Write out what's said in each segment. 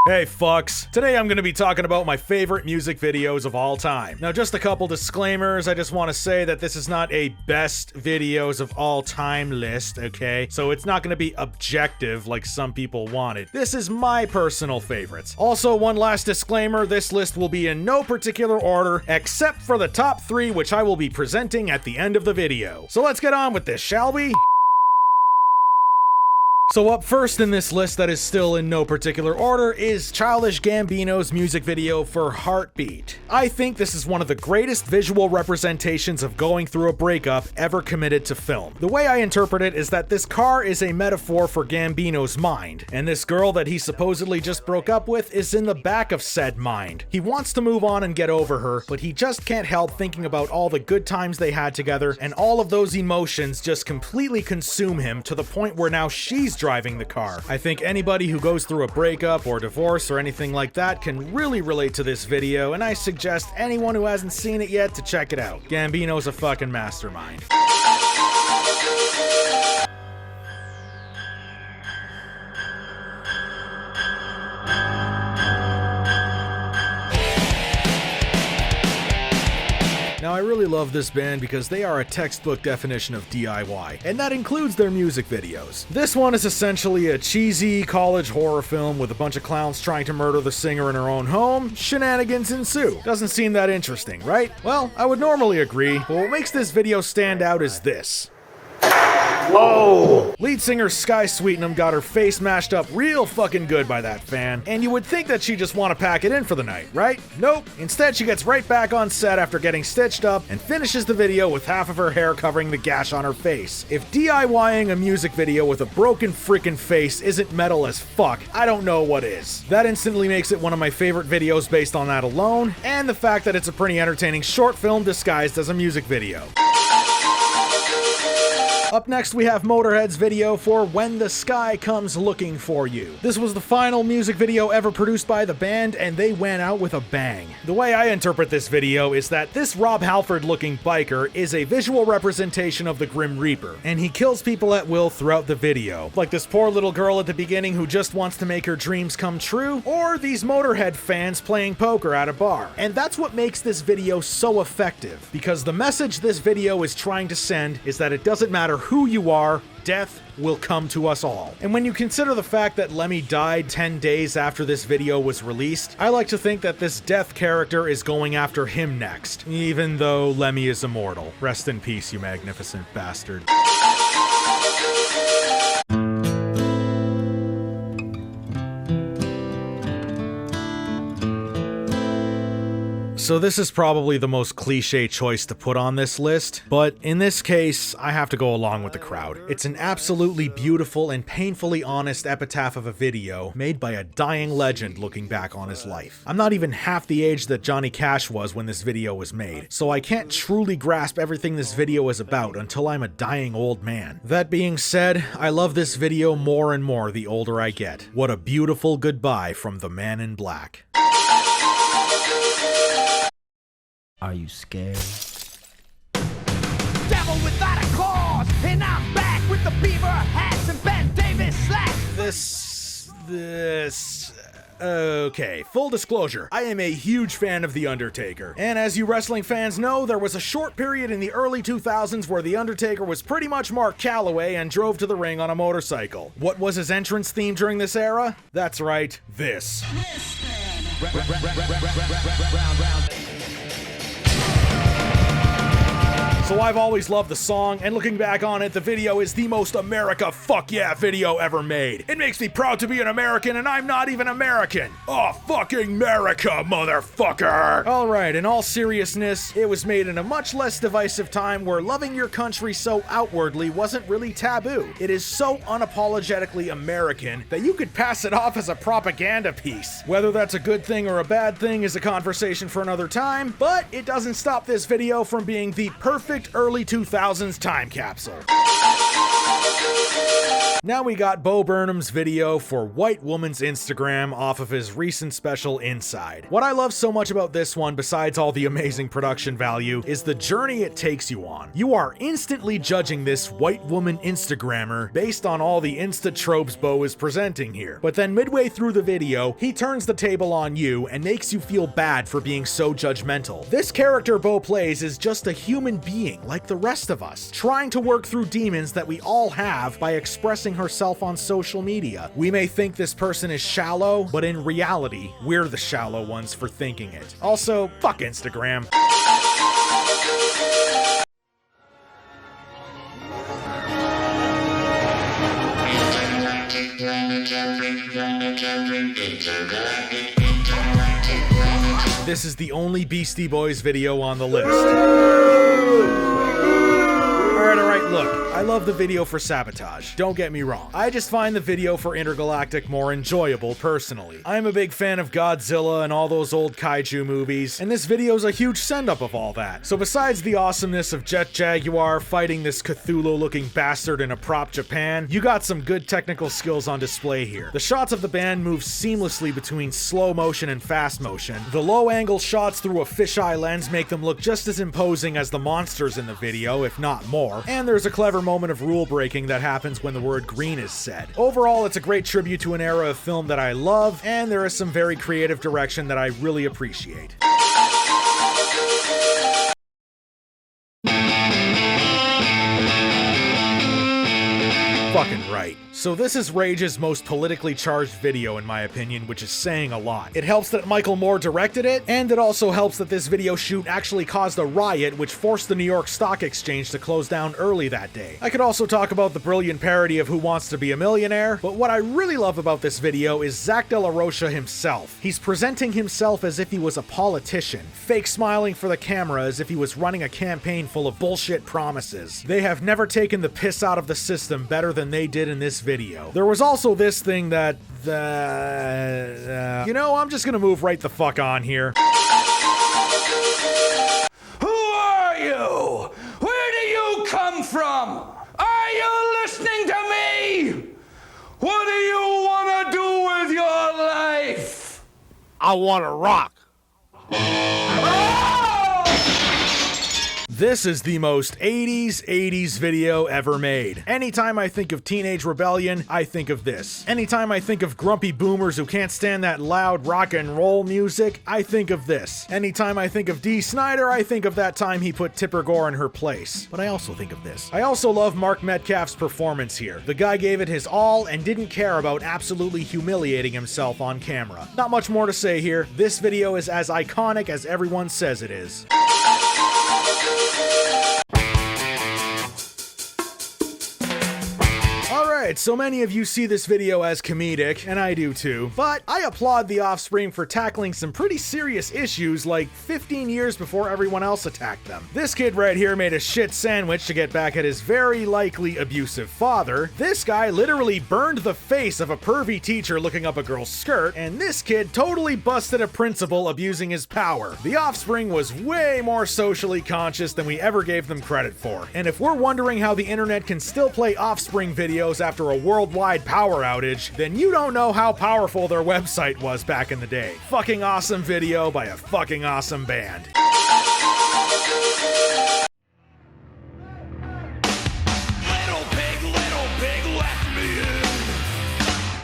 Hey fucks, today I'm gonna be talking about my favorite music videos of all time. Now just a couple disclaimers, I just want to say that this is not a best videos of all time list, okay? So it's not gonna be objective like some people wanted. This is my personal favorites. Also, one last disclaimer, this list will be in no particular order except for the top 3, which I will be presenting at the end of the video. So let's get on with this, shall we? So up first in this list that is still in no particular order is Childish Gambino's music video for Heartbeat. I think this is one of the greatest visual representations of going through a breakup ever committed to film. The way I interpret it is that this car is a metaphor for Gambino's mind, and this girl that he supposedly just broke up with is in the back of said mind. He wants to move on and get over her, but he just can't help thinking about all the good times they had together, and all of those emotions just completely consume him to the point where now she's driving the car. I think anybody who goes through a breakup or divorce or anything like that can really relate to this video, and I suggest anyone who hasn't seen it yet to check it out. Gambino's a fucking mastermind. Now I really love this band because they are a textbook definition of DIY, and that includes their music videos. This one is essentially a cheesy college horror film with a bunch of clowns trying to murder the singer in her own home. Shenanigans ensue. Doesn't seem that interesting, right? Well, I would normally agree, but what makes this video stand out is this. Whoa! Lead singer Sky Sweetnam got her face mashed up real fucking good by that fan, and you would think that she'd just want to pack it in for the night, right? Nope. Instead, she gets right back on set after getting stitched up and finishes the video with half of her hair covering the gash on her face. If DIYing a music video with a broken freaking face isn't metal as fuck, I don't know what is. That instantly makes it one of my favorite videos based on that alone, and the fact that it's a pretty entertaining short film disguised as a music video. Up next, we have Motorhead's video for When the Sky Comes Looking For You. This was the final music video ever produced by the band, and they went out with a bang. The way I interpret this video is that this Rob Halford-looking biker is a visual representation of the Grim Reaper, and he kills people at will throughout the video, like this poor little girl at the beginning who just wants to make her dreams come true, or these Motorhead fans playing poker at a bar. And that's what makes this video so effective, because the message this video is trying to send is that it doesn't matter who you are, death will come to us all. And when you consider the fact that Lemmy died 10 days after this video was released, I like to think that this death character is going after him next, even though Lemmy is immortal. Rest in peace, you magnificent bastard. So this is probably the most cliche choice to put on this list, but in this case, I have to go along with the crowd. It's an absolutely beautiful and painfully honest epitaph of a video made by a dying legend looking back on his life. I'm not even half the age that Johnny Cash was when this video was made, so I can't truly grasp everything this video is about until I'm a dying old man. That being said, I love this video more and more the older I get. What a beautiful goodbye from the Man in Black. Are you scared? Devil without a cause, and I'm back with the beaver hats and Ben Davis slacks. Okay, full disclosure, I am a huge fan of The Undertaker, and as you wrestling fans know, there was a short period in the early 2000s where The Undertaker was pretty much Mark Calloway and drove to the ring on a motorcycle. What was his entrance theme during this era? That's right, this. So I've always loved the song, and looking back on it, the video is the most America fuck yeah video ever made. It makes me proud to be an American, and I'm not even American. Oh, fucking America, motherfucker! Alright, in all seriousness, it was made in a much less divisive time where loving your country so outwardly wasn't really taboo. It is so unapologetically American that you could pass it off as a propaganda piece. Whether that's a good thing or a bad thing is a conversation for another time, but it doesn't stop this video from being the perfect early 2000s time capsule. Now we got Bo Burnham's video for White Woman's Instagram off of his recent special Inside. What I love so much about this one, besides all the amazing production value, is the journey it takes you on. You are instantly judging this white woman Instagrammer based on all the Insta tropes Bo is presenting here. But then midway through the video, he turns the table on you and makes you feel bad for being so judgmental. This character Bo plays is just a human being like the rest of us, trying to work through demons that we all have by expressing herself on social media. We may think this person is shallow, but in reality, we're the shallow ones for thinking it. Also, fuck Instagram. This is the only Beastie Boys video on the list. Alright, look, I love the video for Sabotage, don't get me wrong. I just find the video for Intergalactic more enjoyable personally. I'm a big fan of Godzilla and all those old kaiju movies, and this video's a huge send-up of all that. So besides the awesomeness of Jet Jaguar fighting this Cthulhu-looking bastard in a prop Japan, you got some good technical skills on display here. The shots of the band move seamlessly between slow motion and fast motion. The low-angle shots through a fisheye lens make them look just as imposing as the monsters in the video, if not more. And there's a clever moment of rule breaking that happens when the word green is said. Overall, it's a great tribute to an era of film that I love, and there is some very creative direction that I really appreciate. Fucking right. So this is Rage's most politically charged video in my opinion, which is saying a lot. It helps that Michael Moore directed it, and it also helps that this video shoot actually caused a riot which forced the New York Stock Exchange to close down early that day. I could also talk about the brilliant parody of Who Wants to Be a Millionaire, but what I really love about this video is Zach De La Rocha himself. He's presenting himself as if he was a politician, fake smiling for the camera as if he was running a campaign full of bullshit promises. They have never taken the piss out of the system better than they did in this video. There was also this thing that, you know, I'm just gonna move right the fuck on here. Who are you? Where do you come from? Are you listening to me? What do you want to do with your life? I want to rock. This is the most 80s video ever made. Anytime I think of Teenage Rebellion, I think of this. Anytime I think of grumpy boomers who can't stand that loud rock and roll music, I think of this. Anytime I think of Dee Snider, I think of that time he put Tipper Gore in her place. But I also think of this. I also love Mark Metcalf's performance here. The guy gave it his all and didn't care about absolutely humiliating himself on camera. Not much more to say here. This video is as iconic as everyone says it is. Alright, so many of you see this video as comedic, and I do too, but I applaud The Offspring for tackling some pretty serious issues like 15 years before everyone else attacked them. This kid right here made a shit sandwich to get back at his very likely abusive father. This guy literally burned the face of a pervy teacher looking up a girl's skirt, and this kid totally busted a principal abusing his power. The Offspring was way more socially conscious than we ever gave them credit for. And if we're wondering how the internet can still play Offspring videos after a worldwide power outage, then you don't know how powerful their website was back in the day. Fucking awesome video by a fucking awesome band. Little pig left me in.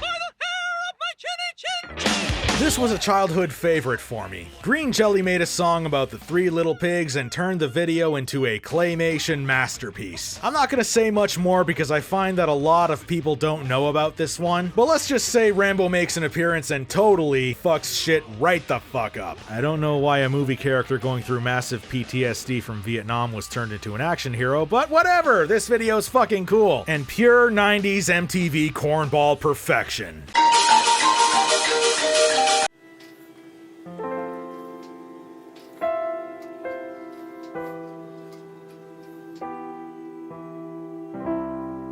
By the hair of my chinny chin chin. This was a childhood favorite for me. Green Jelly made a song about the three little pigs and turned the video into a claymation masterpiece. I'm not gonna say much more because I find that a lot of people don't know about this one, but let's just say Rambo makes an appearance and totally fucks shit right the fuck up. I don't know why a movie character going through massive PTSD from Vietnam was turned into an action hero, but whatever, this video's fucking cool. And pure 90s MTV cornball perfection.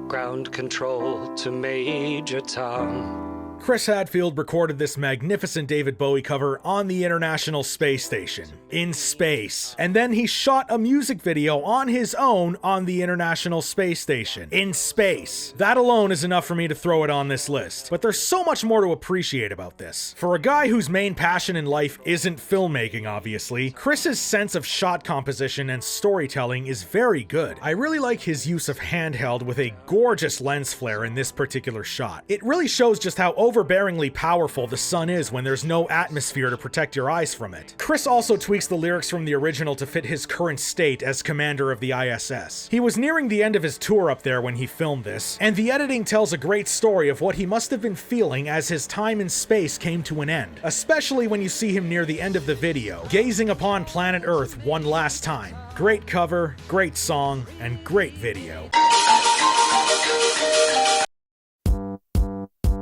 Ground control to Major Tom. Chris Hadfield recorded this magnificent David Bowie cover on the International Space Station, in space. And then he shot a music video on his own on the International Space Station, in space. That alone is enough for me to throw it on this list. But there's so much more to appreciate about this. For a guy whose main passion in life isn't filmmaking, obviously, Chris's sense of shot composition and storytelling is very good. I really like his use of handheld with a gorgeous lens flare in this particular shot. It really shows just how overbearingly powerful the sun is when there's no atmosphere to protect your eyes from it. Chris also tweaks the lyrics from the original to fit his current state as commander of the ISS. He was nearing the end of his tour up there when he filmed this, and the editing tells a great story of what he must have been feeling as his time in space came to an end, especially when you see him near the end of the video, gazing upon planet Earth one last time. Great cover, great song, and great video.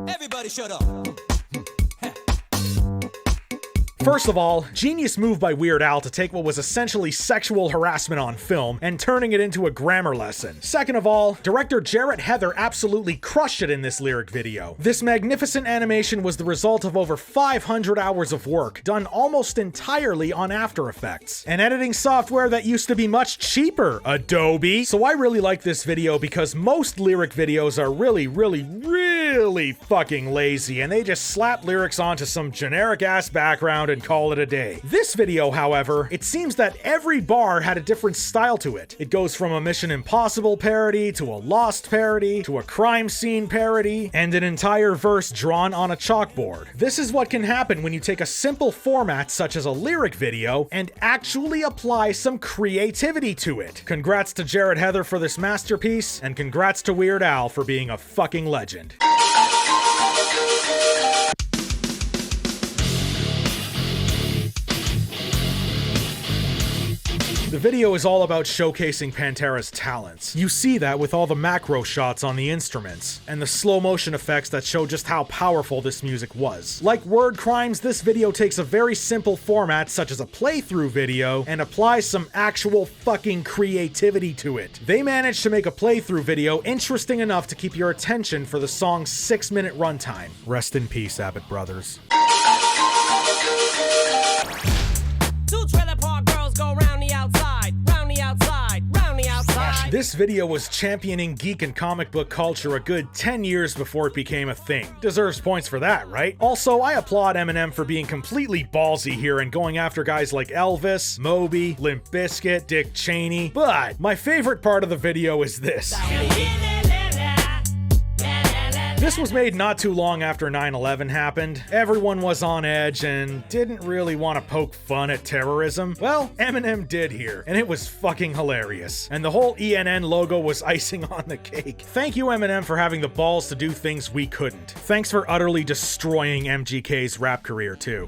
Everybody shut up. First of all, genius move by Weird Al to take what was essentially sexual harassment on film and turning it into a grammar lesson. Second of all, director Jarrett Heather absolutely crushed it in this lyric video. This magnificent animation was the result of over 500 hours of work, done almost entirely on After Effects, an editing software that used to be much cheaper, Adobe. So I really like this video because most lyric videos are really fucking lazy, and they just slap lyrics onto some generic ass background and call it a day. This video, however, it seems that every bar had a different style to it. It goes from a Mission Impossible parody to a Lost parody to a crime scene parody and an entire verse drawn on a chalkboard. This is what can happen when you take a simple format such as a lyric video and actually apply some creativity to it. Congrats to Jarrett Heather for this masterpiece, and congrats to Weird Al for being a fucking legend. The video is all about showcasing Pantera's talents. You see that with all the macro shots on the instruments, and the slow motion effects that show just how powerful this music was. Like Word Crimes, this video takes a very simple format such as a playthrough video and applies some actual fucking creativity to it. They managed to make a playthrough video interesting enough to keep your attention for the song's 6-minute runtime. Rest in peace, Abbott Brothers. Two trailer park girls go round the outside, round the outside, round the outside. This video was championing geek and comic book culture a good 10 years before it became a thing. Deserves points for that, right? Also, I applaud Eminem for being completely ballsy here and going after guys like Elvis, Moby, Limp Bizkit, Dick Cheney. But my favorite part of the video is this. This was made not too long after 9/11 happened. Everyone was on edge and didn't really want to poke fun at terrorism. Well, Eminem did here, and it was fucking hilarious. And the whole ENN logo was icing on the cake. Thank you, Eminem, for having the balls to do things we couldn't. Thanks for utterly destroying MGK's rap career, too.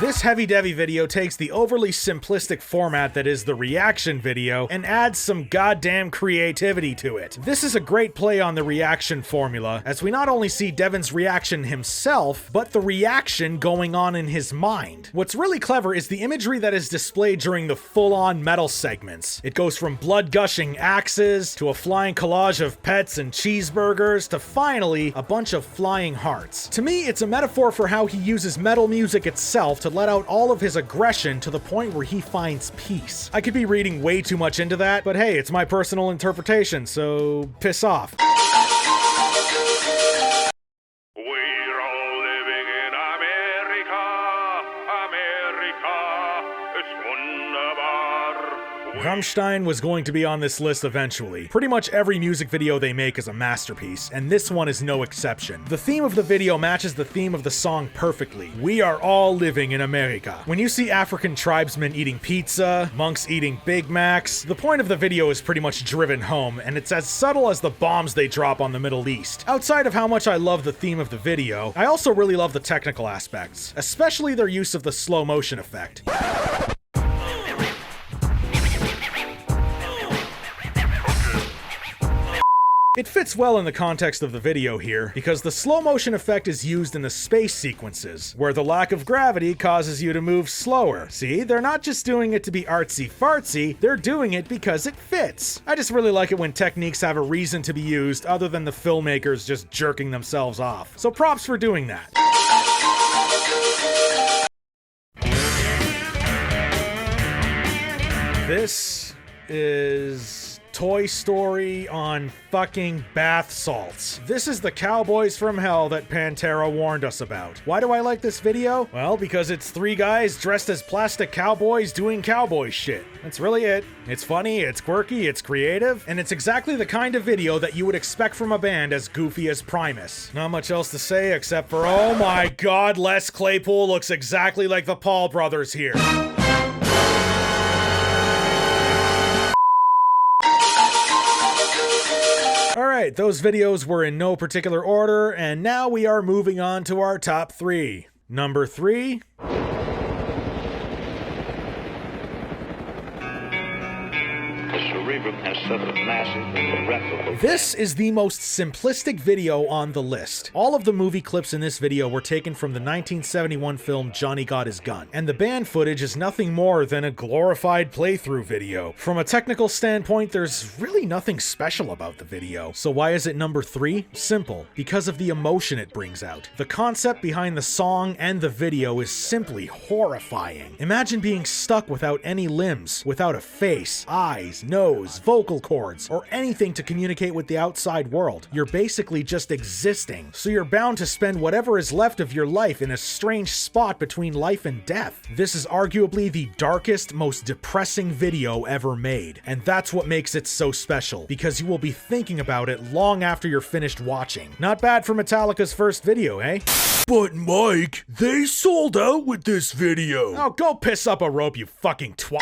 This heavy-devy video takes the overly simplistic format that is the reaction video and adds some goddamn creativity to it. This is a great play on the reaction formula, as we not only see Devin's reaction himself, but the reaction going on in his mind. What's really clever is the imagery that is displayed during the full-on metal segments. It goes from blood-gushing axes, to a flying collage of pets and cheeseburgers, to finally, a bunch of flying hearts. To me, it's a metaphor for how he uses metal music itself to let out all of his aggression to the point where he finds peace. I could be reading way too much into that, but hey, it's my personal interpretation, so piss off. We're all living in America, America, it's wunderbar. Rammstein was going to be on this list eventually. Pretty much every music video they make is a masterpiece, and this one is no exception. The theme of the video matches the theme of the song perfectly. We are all living in America. When you see African tribesmen eating pizza, monks eating Big Macs, the point of the video is pretty much driven home, and it's as subtle as the bombs they drop on the Middle East. Outside of how much I love the theme of the video, I also really love the technical aspects, especially their use of the slow motion effect. It fits well in the context of the video here, because the slow motion effect is used in the space sequences, where the lack of gravity causes you to move slower. See, they're not just doing it to be artsy-fartsy, they're doing it because it fits. I just really like it when techniques have a reason to be used other than the filmmakers just jerking themselves off. So props for doing that. This is Toy Story on fucking bath salts. This is the cowboys from hell that Pantera warned us about. Why do I like this video? Well, because it's three guys dressed as plastic cowboys doing cowboy shit. That's really it. It's funny, it's quirky, it's creative, and it's exactly the kind of video that you would expect from a band as goofy as Primus. Not much else to say except for, oh my god, Les Claypool looks exactly like the Paul brothers here. Alright, those videos were in no particular order, and now we are moving on to our top 3. Number 3... Has suffered massive and irreparable. This is the most simplistic video on the list. All of the movie clips in this video were taken from the 1971 film Johnny Got His Gun, and the band footage is nothing more than a glorified playthrough video. From a technical standpoint, there's really nothing special about the video. So why is it number 3? Simple, because of the emotion it brings out. The concept behind the song and the video is simply horrifying. Imagine being stuck without any limbs, without a face, eyes, nose, vocal cords, or anything to communicate with the outside world. You're basically just existing, so you're bound to spend whatever is left of your life in a strange spot between life and death. This is arguably the darkest, most depressing video ever made, and that's what makes it so special, because you will be thinking about it long after you're finished watching. Not bad for Metallica's first video, eh? But Mike, they sold out with this video. Oh, go piss up a rope, you fucking twat.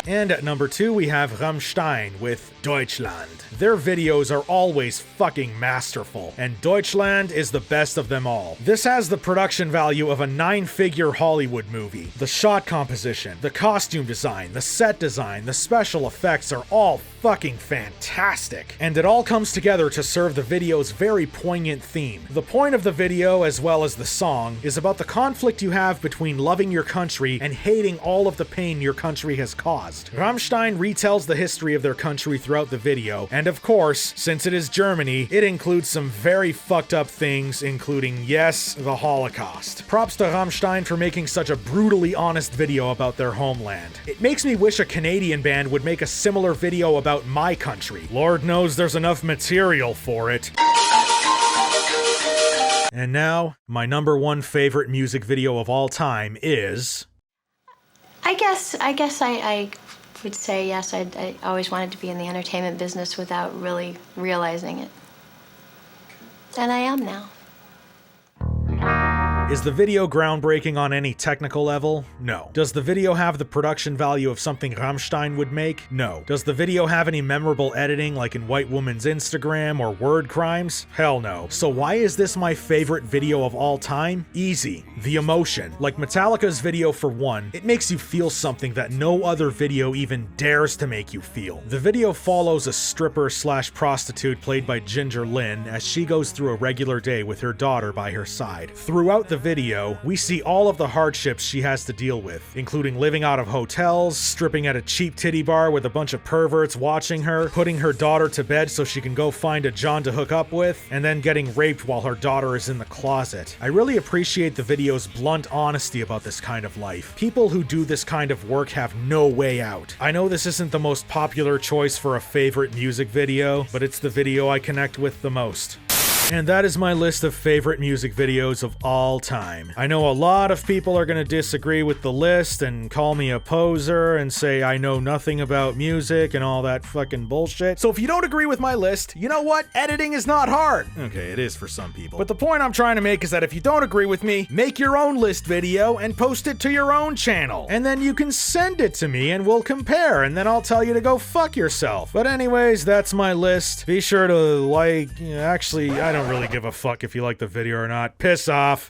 And at number 2, we have Rammstein with Deutschland. Their videos are always fucking masterful, and Deutschland is the best of them all. This has the production value of a 9-figure Hollywood movie. The shot composition, the costume design, the set design, the special effects are all fucking fantastic. And it all comes together to serve the video's very poignant theme. The point of the video, as well as the song, is about the conflict you have between loving your country and hating all of the pain your country has caused. Rammstein retells the history of their country throughout the video, and of course, since it is Germany, it includes some very fucked up things, including, yes, the Holocaust. Props to Rammstein for making such a brutally honest video about their homeland. It makes me wish a Canadian band would make a similar video about my country. Lord knows there's enough material for it. And now, my number 1 favorite music video of all time is... I guess I would say yes. I always wanted to be in the entertainment business without really realizing it. And I am now. Is the video groundbreaking on any technical level? No. Does the video have the production value of something Rammstein would make? No. Does the video have any memorable editing like in White Woman's Instagram or Word Crimes? Hell no. So why is this my favorite video of all time? Easy. The emotion. Like Metallica's video for one, it makes you feel something that no other video even dares to make you feel. The video follows a stripper/prostitute played by Ginger Lynn as she goes through a regular day with her daughter by her side. Throughout the video, we see all of the hardships she has to deal with, including living out of hotels, stripping at a cheap titty bar with a bunch of perverts watching her, putting her daughter to bed so she can go find a John to hook up with, and then getting raped while her daughter is in the closet. I really appreciate the video's blunt honesty about this kind of life. People who do this kind of work have no way out. I know this isn't the most popular choice for a favorite music video, but it's the video I connect with the most. And that is my list of favorite music videos of all time. I know a lot of people are gonna disagree with the list and call me a poser and say I know nothing about music and all that fucking bullshit. So if you don't agree with my list, you know what? Editing is not hard. Okay, it is for some people. But the point I'm trying to make is that if you don't agree with me, make your own list video and post it to your own channel. And then you can send it to me and we'll compare, and then I'll tell you to go fuck yourself. But anyways, that's my list. Be sure to like, actually, I don't really give a fuck if you like the video or not. Piss off.